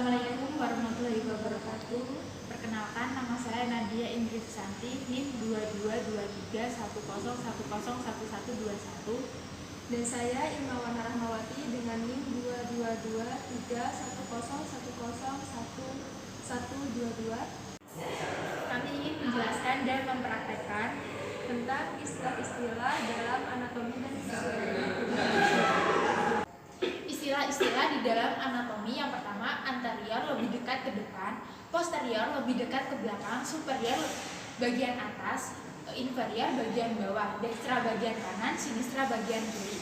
Assalamualaikum warahmatullahi wabarakatuh. Perkenalkan, nama saya Nadia Indri Santi, NIM 222310101121. Dan saya Imawana Rahmawati dengan NIM 22231011122. Kami ingin menjelaskan dan mempraktekkan Tentang istilah-istilah dalam anatomi dan fisiologi. istilah-istilah di dalam anatomi. Yang pertama, anterior lebih dekat ke depan, posterior lebih dekat ke belakang, superior bagian atas, inferior bagian bawah, dextra bagian kanan, sinistra bagian kiri,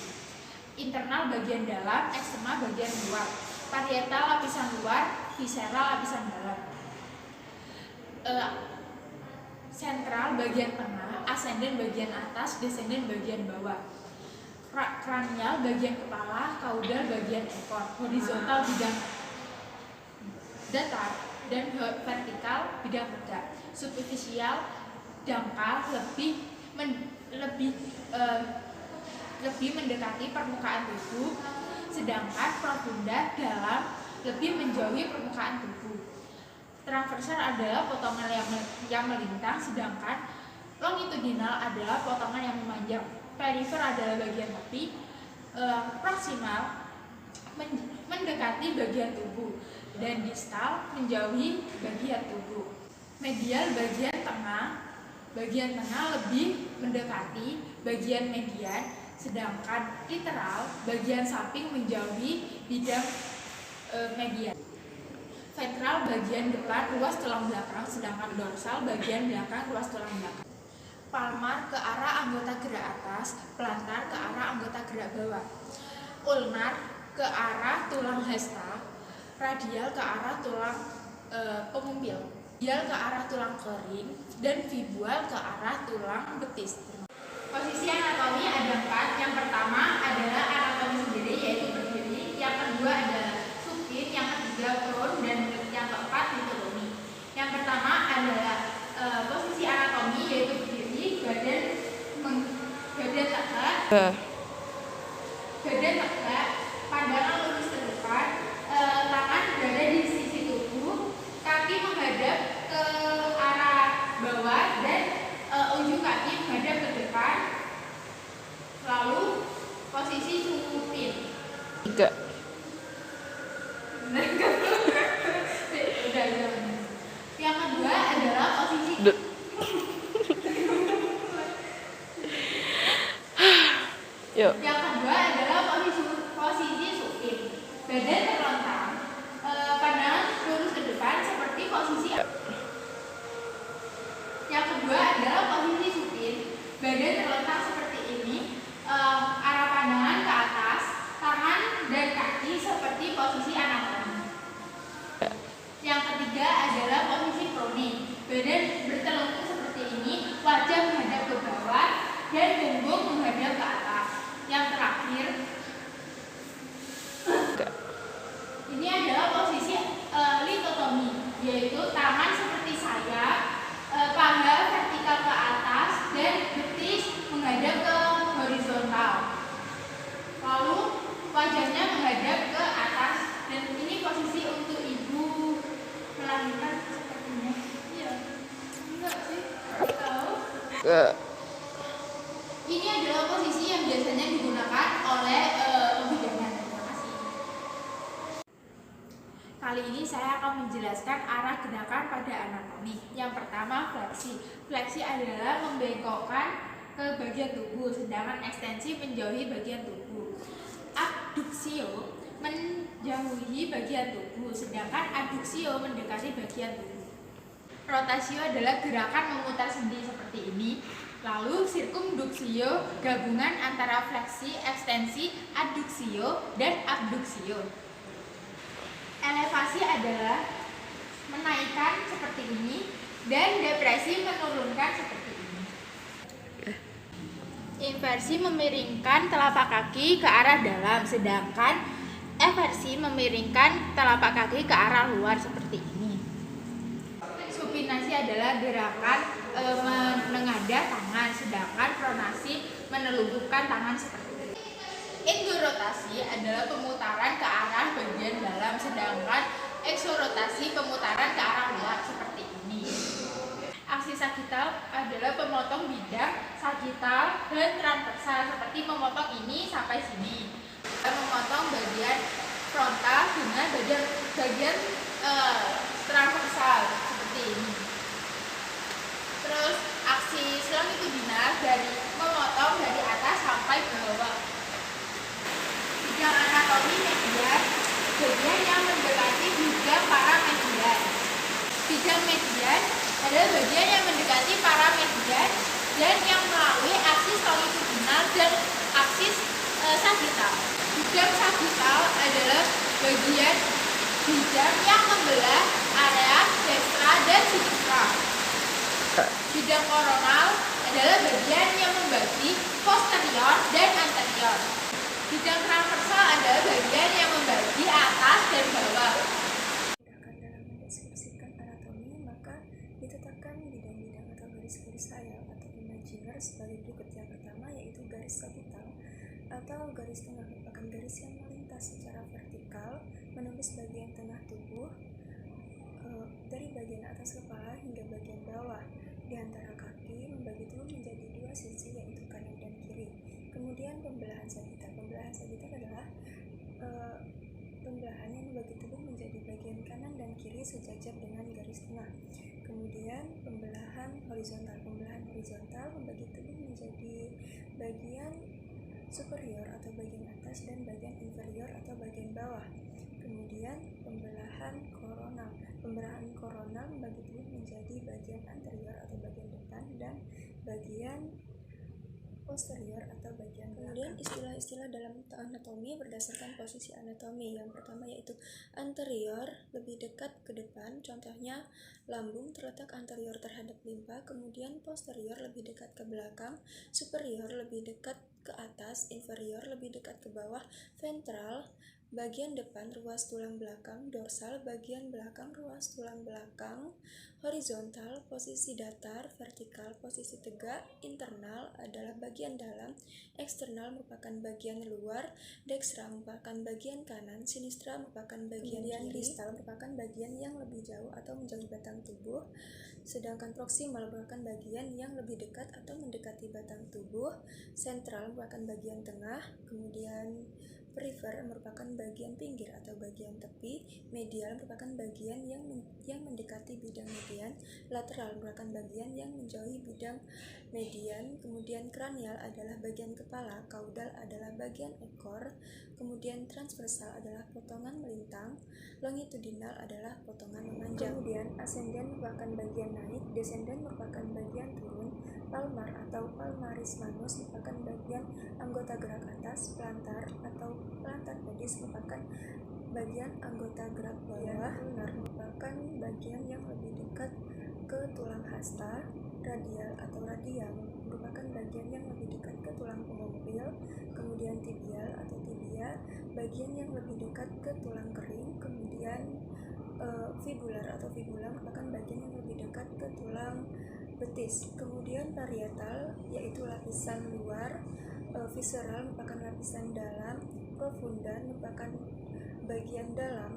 internal bagian dalam, eksternal bagian luar, parietal lapisan luar, visceral lapisan dalam, sentral bagian tengah, ascendent bagian atas, descendant bagian bawah, kranial bagian kepala, caudal bagian ekor, horizontal bidang datar, dan vertikal bidang tegak, superficial dangkal lebih mendekati permukaan tubuh, sedangkan profunda dalam lebih menjauhi permukaan tubuh. Transversal adalah potongan yang melintang, sedangkan longitudinal adalah potongan yang memanjang. Perifer adalah bagian tepi, proksimal mendekati bagian tubuh, dan distal menjauhi bagian tubuh. Medial bagian tengah lebih mendekati bagian median, sedangkan lateral bagian samping menjauhi bidang median. Ventral bagian depan ruas tulang belakang, sedangkan dorsal bagian belakang ruas tulang belakang. Palmar ke arah anggota gerak atas, plantar ke arah anggota gerak bawah. Ulnar ke arah tulang hasta, radial ke arah tulang pengumpil, medial ke arah tulang kering, dan fibual ke arah tulang betis. Posisi anatomi ada 4. Yang pertama adalah anatomi sendiri, yaitu berdiri. Yang kedua adalah supin, yang ketiga prone, dan yang keempat dituruni. Yang pertama adalah posisi anatomi, yaitu berdiri, badan tegak, pandangan lurus ke depan, tangan berada di sisi tubuh, kaki menghadap ke arah bawah, dan ujung kaki menghadap ke depan. Lalu posisi supin. 3. Yang kedua adalah posisi Yuk. Yang kedua adalah posisi supin. Badan terlentang, pandangan lurus ke depan seperti posisi. Yang kedua adalah posisi supin. Badan terlentang seperti ini, arah pandangan ke atas, tangan dan kaki seperti posisi anatomi. Yang ketiga adalah posisi prone. Badan bertelungkup seperti ini, wajah menghadap ke bawah dan punggung menghadap ke atas. Yang terakhir, ini adalah posisi litotomi, yaitu tangan seperti sayap, paha vertikal ke atas, dan betis menghadap ke horizontal. Lalu wajahnya menghadap ke atas, dan ini posisi untuk ibu melahirkan sepertinya. Iya, enggak sih? Tahu? Ini adalah posisi yang biasanya digunakan oleh pembidangan. Terima kasih. Kali ini saya akan menjelaskan arah gerakan pada anatomi. Yang pertama, fleksi. Fleksi adalah membengkokkan ke bagian tubuh, sedangkan ekstensi menjauhi bagian tubuh. Abduksio menjauhi bagian tubuh, sedangkan adduksio mendekati bagian tubuh. Rotasio adalah gerakan memutar sendi seperti ini. Lalu sirkumduksio gabungan antara fleksi, ekstensi, adduksio, dan abduksio. Elevasi adalah menaikkan seperti ini, dan depresi menurunkan seperti ini. Inversi memiringkan telapak kaki ke arah dalam, sedangkan eversi memiringkan telapak kaki ke arah luar seperti ini. Supinasi adalah gerakan menengadah tangan, sedangkan pronasi menelungkupkan tangan seperti ini. Endorotasi adalah pemutaran ke arah bagian dalam, sedangkan eksorotasi pemutaran ke arah luar seperti ini. Aksi sagital adalah pemotong bidang sagital dan transversal seperti memotong ini sampai sini. Dan memotong bagian frontal dengan bagian transversal seperti ini. Terus aksi longitudinal dari memotong dari atas sampai ke bawah. Bidang anatomi median, bagian yang mendekati bidang paramedian. Bidang median adalah bagian yang mendekati paramedian dan yang melalui aksis longitudinal dan aksis sagital. Bidang sagital adalah bagian bidang yang membelah area destra dan sinistra. Bidang koronal adalah bagian yang membagi posterior dan anterior. Bidang transversal adalah bagian yang membagi atas dan bawah. Dalam mendeskripsikan anatomi, maka ditetapkan bidang-bidang atau garis-garis sayap atau imaginer sebagai berikut. Yang pertama yaitu garis sagital atau garis tengah, merupakan garis yang melintas secara vertikal menembus bagian tengah tubuh dari bagian atas kepala hingga bagian bawah di antara kaki, membagi tubuh menjadi dua sisi yaitu kanan dan kiri. Kemudian pembelahan sagital. Pembelahan sagital adalah pembelahan yang membagi tubuh menjadi bagian kanan dan kiri sejajar dengan garis tengah. Kemudian pembelahan horizontal. Pembelahan horizontal membagi tubuh menjadi bagian superior atau bagian atas dan bagian inferior atau bagian bawah. Kemudian pembelahan koronal. Pembelahan koronal membagi tubuh menjadi bagian anterior atau bagian depan dan bagian posterior atau bagian belakang. Kemudian istilah-istilah dalam anatomi berdasarkan posisi anatomi. Yang pertama yaitu anterior, lebih dekat ke depan, contohnya lambung terletak anterior terhadap limpa. Kemudian posterior, lebih dekat ke belakang. Superior, lebih dekat ke atas. Inferior, lebih dekat ke bawah. Ventral, bagian depan ruas tulang belakang. Dorsal, bagian belakang ruas tulang belakang. Horizontal, posisi datar. Vertikal, posisi tegak. Internal adalah bagian dalam. Eksternal merupakan bagian luar. Dextra merupakan bagian kanan. Sinistra merupakan bagian kiri. Distal merupakan bagian yang lebih jauh atau menjauhi batang tubuh. Sedangkan proksimal merupakan bagian yang lebih dekat atau mendekati batang tubuh. Sentral merupakan bagian tengah. Kemudian perifer merupakan bagian pinggir atau bagian tepi. Medial merupakan bagian yang mendekati bidang median. Lateral merupakan bagian yang menjauhi bidang median. Kemudian kranial adalah bagian kepala. Kaudal adalah bagian ekor. Kemudian transversal adalah potongan melintang. Longitudinal adalah potongan memanjang. Kemudian ascendent merupakan bagian naik. Descendent merupakan bagian turun. Palmar atau palmaris manus merupakan bagian anggota gerak atas. Plantar atau plantar pedis merupakan bagian anggota gerak bawah. Ulnar merupakan bagian yang lebih dekat ke tulang hasta. Radial atau radial merupakan bagian yang lebih dekat ke tulang pengumpil. Kemudian tibial atau tibia, bagian yang lebih dekat ke tulang kering. Kemudian fibular atau fibula merupakan bagian yang lebih dekat ke tulang betis. Kemudian parietal yaitu lapisan luar. Visceral merupakan lapisan dalam. Profunda merupakan bagian dalam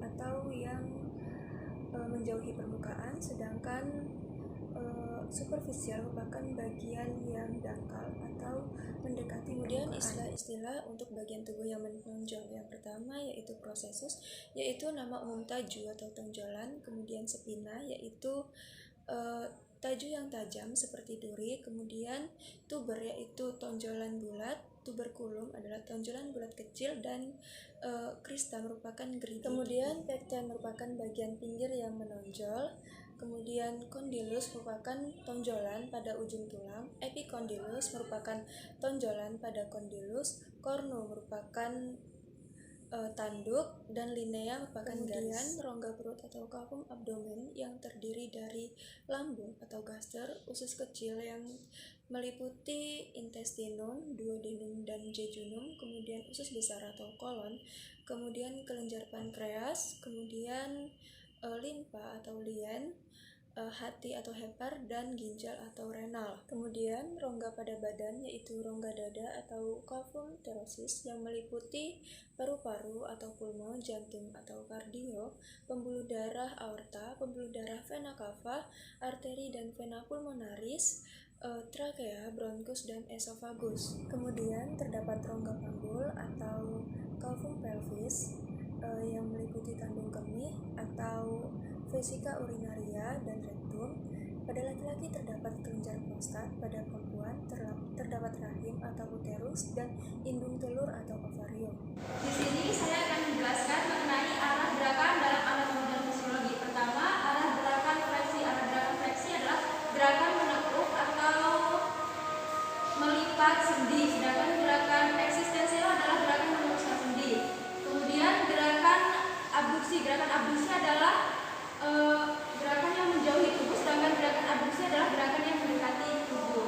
atau yang menjauhi permukaan, sedangkan superficial merupakan bagian yang dangkal atau mendekati. Kemudian istilah-istilah untuk bagian tubuh yang menonjol. Yang pertama yaitu prosesus, yaitu nama umum taju atau tonjolan. Kemudian spina, yaitu taju yang tajam seperti duri. Kemudian tuber, yaitu tonjolan bulat. Tuberculum adalah tonjolan bulat kecil. Dan crista merupakan gerigi. Kemudian pecten merupakan bagian pinggir yang menonjol. Kemudian condylus merupakan tonjolan pada ujung tulang. Epicondylus merupakan tonjolan pada condylus. Cornu merupakan tanduk, dan linea merupakan garis. Rongga perut atau cavum abdomen yang terdiri dari lambung atau gaster, usus kecil yang meliputi intestinum, duodenum, dan jejunum, kemudian usus besar atau kolon, kemudian kelenjar pankreas, kemudian limfa atau lien, hati atau hepar, dan ginjal atau renal. Kemudian rongga pada badan yaitu rongga dada atau cavum therosis yang meliputi paru-paru atau pulmo, jantung atau kardio, pembuluh darah aorta, pembuluh darah vena cava, arteri dan vena pulmonaris, trakea, bronkus, dan esofagus. Kemudian terdapat rongga panggul atau cavum pelvis yang meliputi kandung kemih atau vesika urinaria dan rektum. Pada laki-laki terdapat kelenjar prostat, pada perempuan terdapat rahim atau uterus dan indung telur atau ovarium. Di sini saya akan menjelaskan mengenai arah gerakan dalam anatomi dan fisiologi. Pertama, arah gerakan fleksi. Arah gerakan fleksi adalah gerakan menekuk atau melipat sendi, sedangkan gerakan eksistensial adalah gerakan meluruskan sendi. Kemudian gerakan abduksi. Gerakan abduksi adalah gerakan yang menjauhi tubuh, sedangkan gerakan abduksi adalah gerakan yang mendekati tubuh.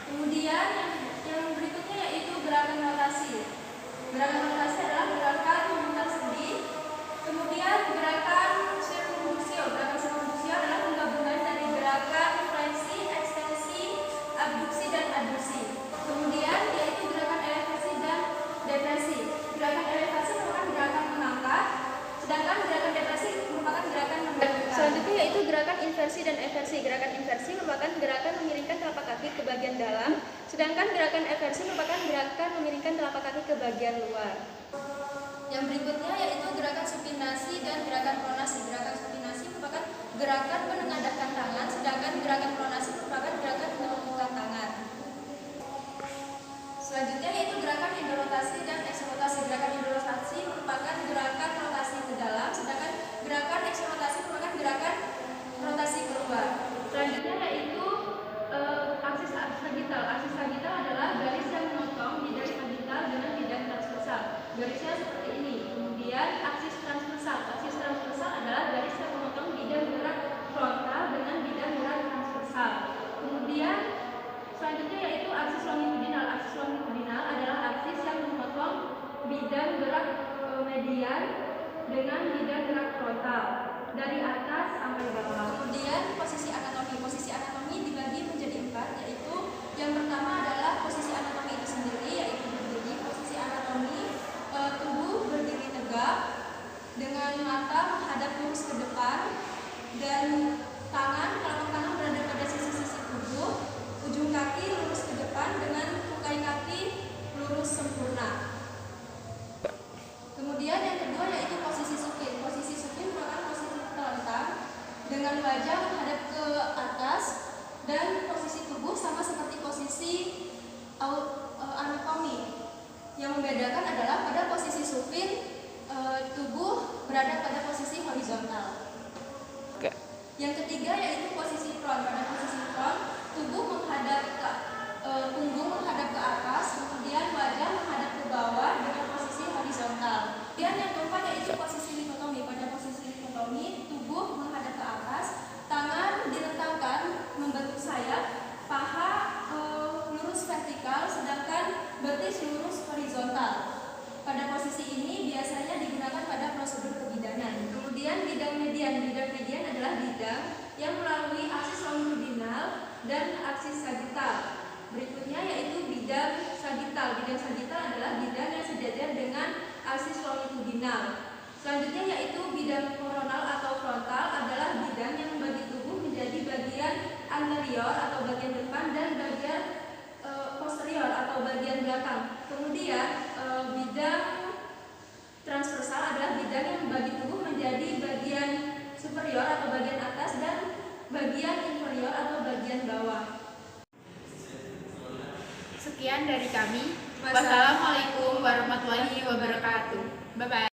Kemudian yang berikutnya yaitu gerakan rotasi. Gerakan rotasi adalah gerakan memutar sendi. Kemudian gerakan sirkumfleksio. Gerakan sirkumfleksio adalah penggabungan dari gerakan fleksi, ekstensi, abduksi, dan aduksi. Kemudian yaitu gerakan elevasi dan depresi. Gerakan elevasi merupakan gerakan mengangkat, sedangkan gerakan depresi merupakan gerakan menggantungkan. Selanjutnya yaitu gerakan inversi dan eversi. Gerakan inversi merupakan gerakan memiringkan telapak kaki ke bagian dalam, sedangkan gerakan eversi merupakan gerakan memiringkan telapak kaki ke bagian luar. Yang berikutnya yaitu gerakan supinasi dan gerakan pronasi. Gerakan supinasi merupakan gerakan menengadahkan tangan, sedangkan gerakan pronasi merupakan gerakan menumpukan tangan. Selanjutnya yaitu gerakan endorotasi dan eksorotasi. Gerakan endorotasi merupakan gerakan rotasi ke dalam, sedangkan gerakan eksorotasi merupakan gerakan rotasi keluar. Selanjutnya yaitu aksis sagital. Aksis sagital adalah garis yang memotong bidang sagital dengan bidang transversal. Garisnya seperti ini. Kemudian aksis transversal. Aksis transversal adalah garis yang memotong bidang gerak frontal dengan bidang gerak transversal. Kemudian selanjutnya yaitu aksis longitudinal. Aksis longitudinal adalah aksis yang memotong bidang gerak median dengan bidang gerak frontal dari atas sampai bawah. Kemudian posisi anatomi. Posisi anatomi dibagi menjadi 4, yaitu yang pertama adalah posisi anatomi itu sendiri, yaitu berdiri. Posisi anatomi tubuh berdiri tegak dengan mata menghadap lurus ke depan dan telapak tangan berada pada sisi-sisi tubuh. Ujung kaki lurus ke depan dengan tukai kaki lurus sempurna. Kemudian yang kedua yaitu posisi supin. Posisi supin merupakan posisi telentang dengan wajah menghadap ke atas dan posisi tubuh sama seperti posisi anatomi. Yang membedakan adalah pada posisi supin tubuh berada pada posisi horizontal. Yang ketiga yaitu posisi prone. Pada posisi prone tubuh menghadap ke punggung menghadap ke atas, kemudian wajah menghadap ke bawah dengan posisi horizontal. Kemudian yang keempat yaitu posisi likotomi. Pada posisi likotomi tubuh menghadap ke atas, tangan direntangkan membentuk sayap, paha lurus vertikal, sedangkan betis lurus horizontal. Pada posisi ini biasanya digunakan pada prosedur kebidanan. Kemudian bidang median. Bidang median adalah bidang yang melalui aksis longitudinal dan aksis sagital. Berikutnya yaitu bidang sagital. Bidang sagital adalah bidang yang sejajar dengan aksis longitudinal. Selanjutnya yaitu bidang koronal atau frontal adalah bidang yang membagi tubuh menjadi bagian anterior atau bagian depan dan bagian posterior atau bagian belakang. Kemudian bidang transversal adalah bidang yang membagi tubuh menjadi bagian superior atau bagian atas dan bagian inferior atau bagian bawah. Sekian dari kami. Wassalamualaikum warahmatullahi wabarakatuh. Bye bye.